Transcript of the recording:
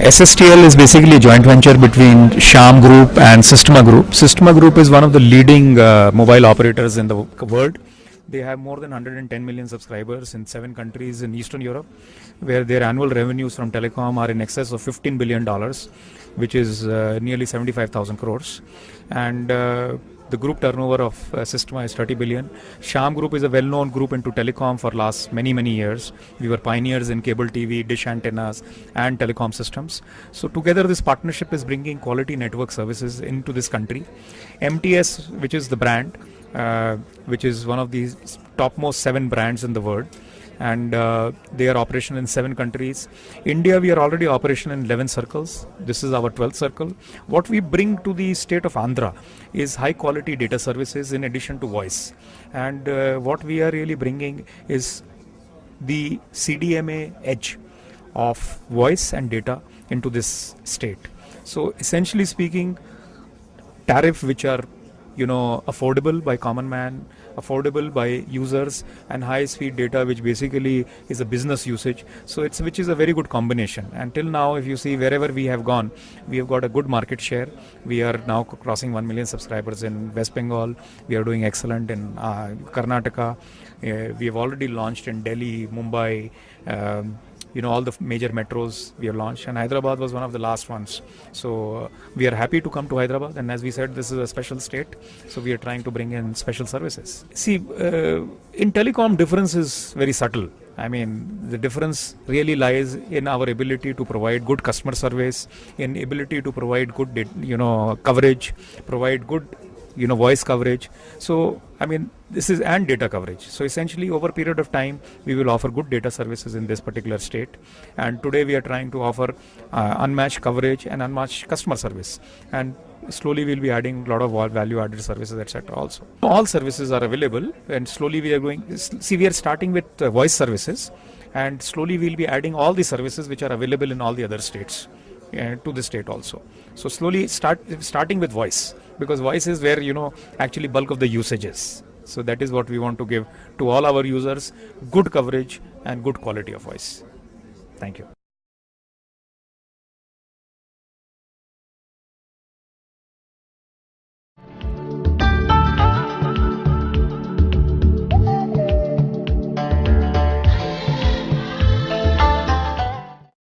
SSTL is basically a joint venture between Sham Group and Systema Group. Systema Group is one of the leading mobile operators in the world. They have more than 110 million subscribers in 7 countries in Eastern Europe, where their annual revenues from telecom are in excess of $15 billion, which is nearly 75,000 crores. And the group turnover of Systema is 30 billion. Sham Group is a well-known group into telecom for last many years. We were pioneers in cable TV, dish antennas, and telecom systems. So together, this partnership is bringing quality network services into this country. MTS, which is the brand, which is one of the topmost 7 brands in the world, and they are operational in 7 countries. India, we are already operational in 11 circles. This is our 12th circle. What we bring to the state of Andhra is high quality data services in addition to voice. And what we are really bringing is the CDMA edge of voice and data into this state. So essentially speaking, tariff which are affordable by common man, affordable by users, and high speed data which basically is a business usage. So which is a very good combination. Until now, if you see wherever we have gone, we have got a good market share. We are now crossing 1 million subscribers in West Bengal. We are doing excellent in Karnataka. We have already launched in Delhi, Mumbai, all the major metros we have launched, and Hyderabad was one of the last ones. So we are happy to come to Hyderabad, and as we said, this is a special state, so we are trying to bring in special services. See, in telecom, difference is very subtle. I mean, the difference really lies in our ability to provide good customer service, in ability to provide good, coverage, provide good voice coverage. So I mean, this is and data coverage. So essentially, over a period of time, we will offer good data services in this particular state. And today we are trying to offer unmatched coverage and unmatched customer service. And slowly we'll be adding a lot of value-added services, etc. Also, all services are available, and slowly we are going. See, we are starting with voice services, and slowly we'll be adding all the services which are available in all the other states to the state also. So slowly starting with voice, because voice is where actually bulk of the usage is. So that is what we want to give to all our users: good coverage and good quality of voice. Thank you.